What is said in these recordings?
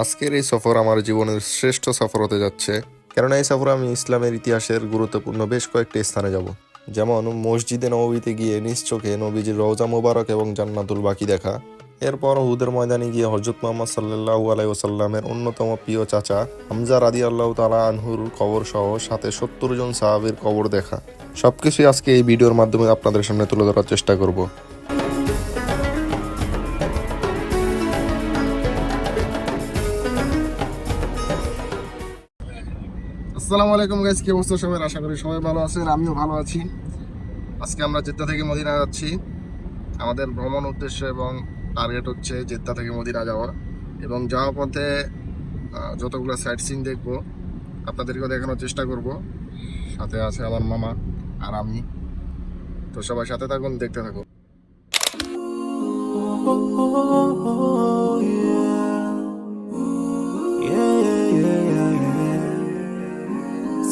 আজকের এই সফর আমার জীবনের শ্রেষ্ঠ সফর হতে যাচ্ছে, কেননা এই সফরে আমি ইসলামের ইতিহাসের গুরুত্বপূর্ণ বেশ কয়েকটি স্থানে যাব। যেমন মসজিদে নববীতে গিয়ে নিজ চোখে নবীজির রওজা মুবারক এবং জান্নাতুল বাকি দেখা। এরপর উহুদের ময়দানে গিয়ে হযরত মুহাম্মদ সাল্লাল্লাহু আলাইহি ওয়াসাল্লামের অন্যতম প্রিয় চাচা হামজা রাদিয়াল্লাহু তাআলা আনহুর কবর সহ সাথে ৭০ জন সাহাবীর কবর দেখা। সবকিছুই আজকে এই ভিডিওর মাধ্যমে আপনাদের সামনে তুলে ধরার চেষ্টা করব। আসসালামু আলাইকুম গাইস, কি অবস্থা সবার? আশা করি সবাই ভালো আছেন, আমিও ভালো আছি। আজকে আমরা জেদ্দা থেকে মদিনা যাচ্ছি। আমাদের ভ্রমণ উদ্দেশ্য এবং টার্গেট হচ্ছে জেদ্দা থেকে মদিনা যাওয়া, এবং যাওয়ার পথে যতগুলো সাইট সিন দেখবো আপনাদেরকেও দেখানোর চেষ্টা করব। সাথে আছে আমার মামা আর আমি। তো সবাই সাথে থাকুন, দেখতে থাকুন।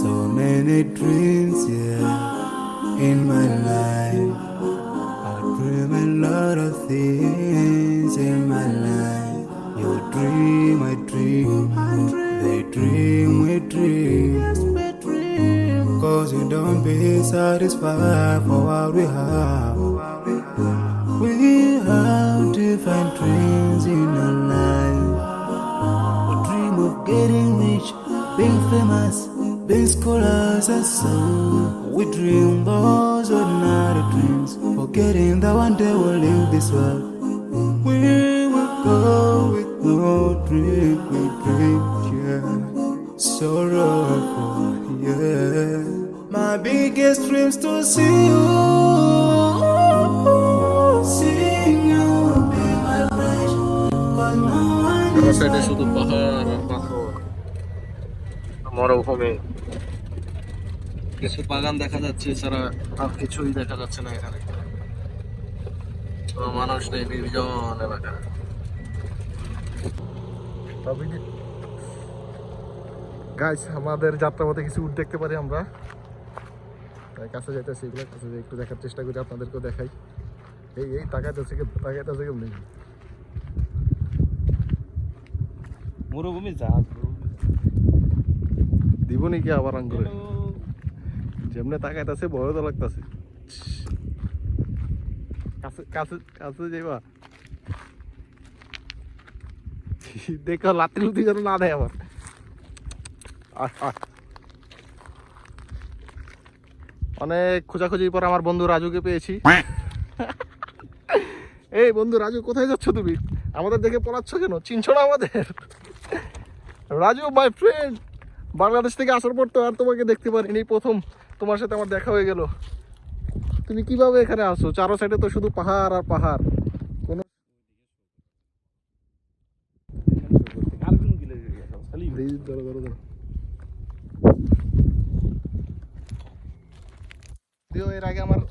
So many dreams, yeah, in my life. I dream a lot of things in my life. You dream, I dream. They dream, we dream. Cause you don't be satisfied for what we have. We have different dreams in our life. We dream of getting rich, being famous, being scholars and so. We dream those ordinary dreams, forgetting that one day we'll leave this world. We will go with no dream, we dream, yeah. Sorrowful, yeah. My biggest dreams to see you, seeing you be my life. But no one is সাইডে শুধু পাহাড় আর পাথর, মরুভূমি, কিছু বাগান দেখা যাচ্ছে, এছাড়া আর কিছুই দেখা যাচ্ছে না এখানে। কোনো মানুষ নেই, নির্জন এলাকা। গাইস, আমাদের যাত্রাপথে কিছু উট দেখতে পারি আমরা, তাই কাছে যাইতেছি। এগুলো কাছে যাই, একটু দেখার চেষ্টা করি, আপনাদেরকেও দেখাই। এই এই তাকাইতেছে কেউ নেই। মরুভূমি জাহাজ দিব নাকি আবার আং করে? যেমনে তাকাইতেছে ভয় তো লাগতেছে। কাছে কাছে কাছে যাইবা, দেখো লাতি লুতি যেন না দেয় আবার। অনেক খোঁজাখুঁজির পর আমার বন্ধু রাজুকে পেয়েছি। এই বন্ধু রাজু, কোথায় যাচ্ছ তুমি? আমাদের দেখে পলাচ্ছ কেন? চিনছো না আমাদের? রাজু মাই ফ্রেন্ড, বাংলাদেশ থেকে আসার পর তো আর তোমাকে দেখতে পারিনি, প্রথম তোমার সাথে আমার দেখা হয়ে গেল। তুমি কিভাবে এখানে আসো? চারো সাইডে তো শুধু পাহাড় আর পাহাড়। কোনো ধরো ধরো ধরো। যদিও এর আগে আমার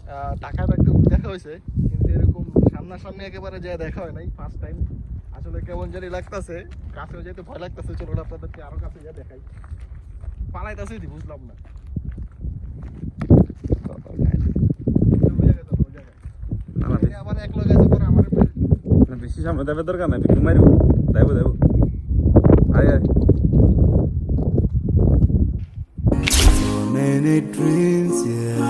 ঢাকায় একটা দেখা হয়েছে, কিন্তু এরকম সামনাসামনি একেবারে যা দেখা হয় নাই, ফার্স্ট টাইম। আসলে কেমন জানি লাগতেছে, কাছেও যেতে ভয় লাগতেছে। চলো আপনাদেরকে আরো কাছে যা দেখাই। পালাইতেছে দি, বুঝলাম না। আবার এক লোক আছে পরে আমার বেশি সামনে দেবে দরকার নাই, বিক্রি মারিব দেব দেব। আয় আয়। so many dreams, yeah,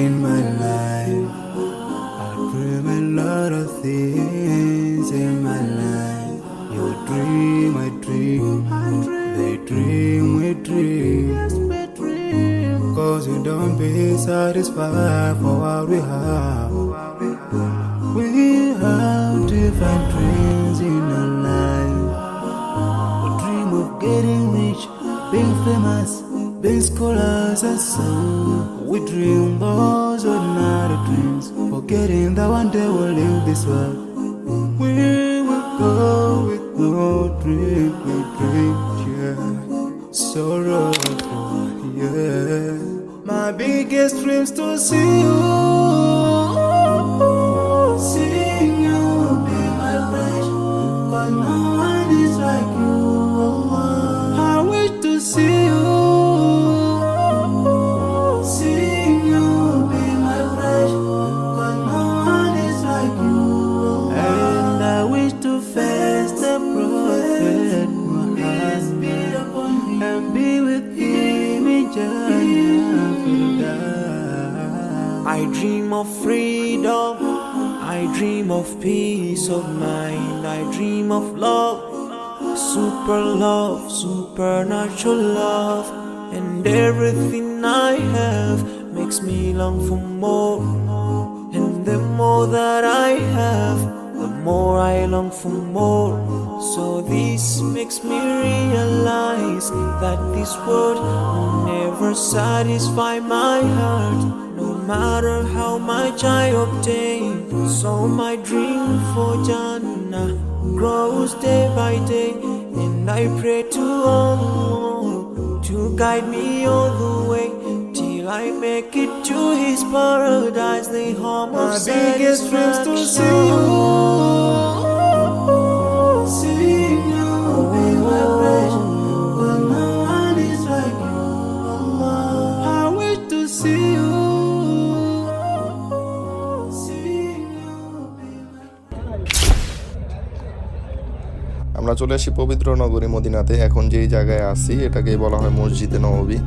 in my life. I dream a lot of things in my life. You dream, I dream. They dream, we dream. Cause you don't be satisfied for what we have. We have different dreams in our life. We dream of getting rich, being famous, being scholars and so. We dream those ordinary dreams, forgetting that one day we'll leave this world. We will go with no dream, we dream, yeah. Sorrowful, yeah. My biggest dreams to see you, seeing you be my life. But no one is like you. I wish to see you, seeing you be my life. But no one is like you. And I wish to face is the Prophet Muhammad, and be with him in Jannah Firdaus. I dream of freedom, I dream of peace of mind, I dream of love, supernatural love, and everything I have makes me long for more. And the more that I have, the more I long for more. So this makes me realize that this world will never satisfy my heart, no matter how much I obtain. So my dream for Jannah grows day by day, and I pray to Allah to guide me all the way till I make it to His paradise, the home of biggest dreams to see you, be my pleasure, but no one is like you, Allah. I wish to see you, আমরা চলে আসি পবিত্র নগরী মদিনাতে। এখন যেই জায়গায় আছি এটাকেই বলা হয় মসজিদে নববী।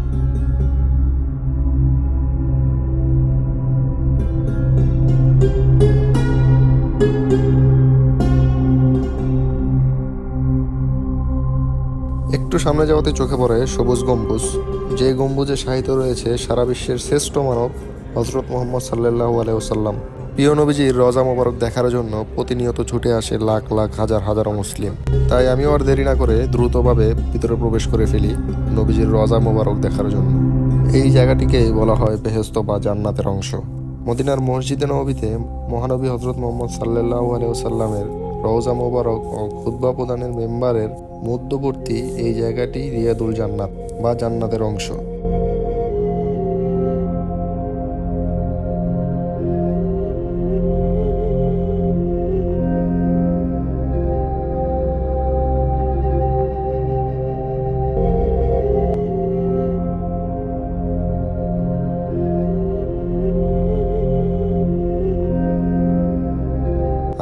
একটু সামনে যাওয়াতে চোখে পড়ে সবুজ গম্বুজ, যে গম্বুজে শায়িত রয়েছে সারা বিশ্বের শ্রেষ্ঠ মানব হযরত মুহাম্মদ সাল্লাল্লাহু আলাইহি ওয়াসাল্লাম। প্রিয় নবীজির রওজা মোবারক দেখার জন্য প্রতিনিয়ত ছুটে আসে লাখ লাখ হাজার মুসলিম। তাই আমিও আর দেরি না করে দ্রুতভাবে ভিতরে প্রবেশ করে ফেলি নবীজির রওজা মোবারক দেখার জন্য। এই জায়গাটিকে বলা হয় বেহেশত বা জান্নাতের অংশ। মদিনার মসজিদে নববীতে মহানবী হযরত মুহাম্মদ সাল্লাল্লাহু আলাইহি ওয়াসাল্লামের রওজা মোবারক ও খুতবা প্রদানের মেম্বারের মধ্যবর্তী এই জায়গাটি রিয়াদুল জান্নাত বা জান্নাতের অংশ।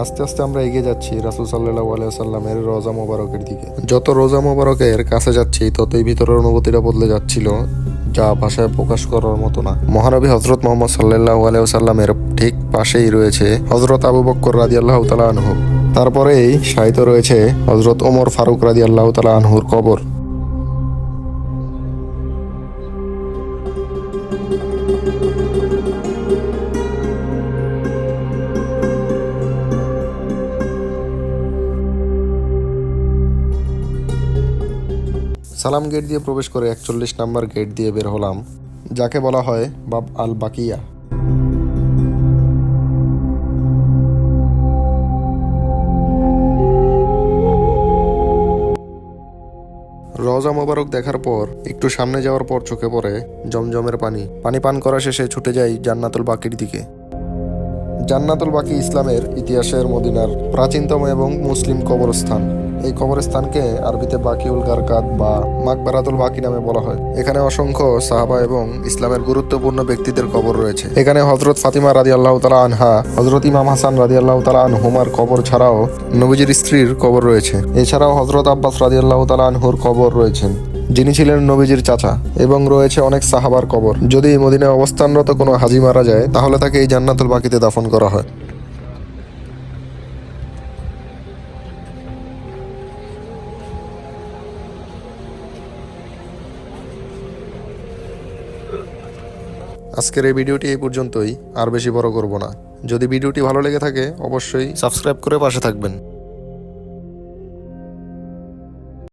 আস্তে আস্তে আমরা এগিয়ে যাচ্ছি রাসূল সাল্লাল্লাহু আলাইহি ওয়াসাল্লামের রওজা মোবারকের দিকে। যত রওজা মোবারকের কাছে যাচ্ছি ততই ভিতরের অনুভূতিটা বদলে যাচ্ছিল, যা ভাষায় প্রকাশ করার মতো না। মহানবী হযরত মুহাম্মদ সাল্লাল্লাহু আলাইহি ওয়াসাল্লামের ঠিক পাশেই রয়েছে হযরত আবু বকর রাদিয়াল্লাহু তাআলা আনহু। তারপরেই শায়িত রয়েছে হযরত ওমর ফারুক রাদিয়াল্লাহু তাআলা আনহুর কবর। সালাম গেট দিয়ে প্রবেশ করে 41 নম্বর গেট দিয়ে বের হলাম, যাকে বলা হয় বাব আল বাকিয়া। রওজা মোবারক দেখার পর একটু সামনে যাওয়ার পর চোখে পড়ে জমজমের পানি পান করা শেষে ছুটে যাই জান্নাতুল বাকির দিকে। জান্নাতুল বাকি ইসলামের ইতিহাসের মদিনার প্রাচীনতম এবং মুসলিম কবরস্থান। এই কবরস্থানকে আরবিতে বাকিউল গারকাত বা মাকবারাতুল বাকি নামে বলা হয়। এখানে অসংখ্য সাহাবা এবং ইসলামের গুরুত্বপূর্ণ ব্যক্তিদের কবর রয়েছে। এখানে হযরত ফাতিমা রাদিয়াল্লাহু তাআলা আনহা, হযরত ইমাম হাসান রাদিয়াল্লাহু তাআলা আনহুমার কবর ছাড়াও নবীজির স্ত্রীর কবর রয়েছে। এছাড়াও হযরত আব্বাস রাদিয়াল্লাহু তাআলা আনহুর কবর রয়েছেন, যিনি ছিলেন নবীজির চাচা, এবং রয়েছে অনেক সাহাবার কবর। যদি মদিনায় অবস্থানরত কোনো হাজী মারা যায় তাহলে তাকে এই জান্নাতুল বাকিতে দাফন করা হয়। আজকের এই ভিডিওটি এই পর্যন্তই, আর বেশি বড় করব না। যদি ভিডিওটি ভালো লেগে থাকে অবশ্যই সাবস্ক্রাইব করে পাশে থাকবেন।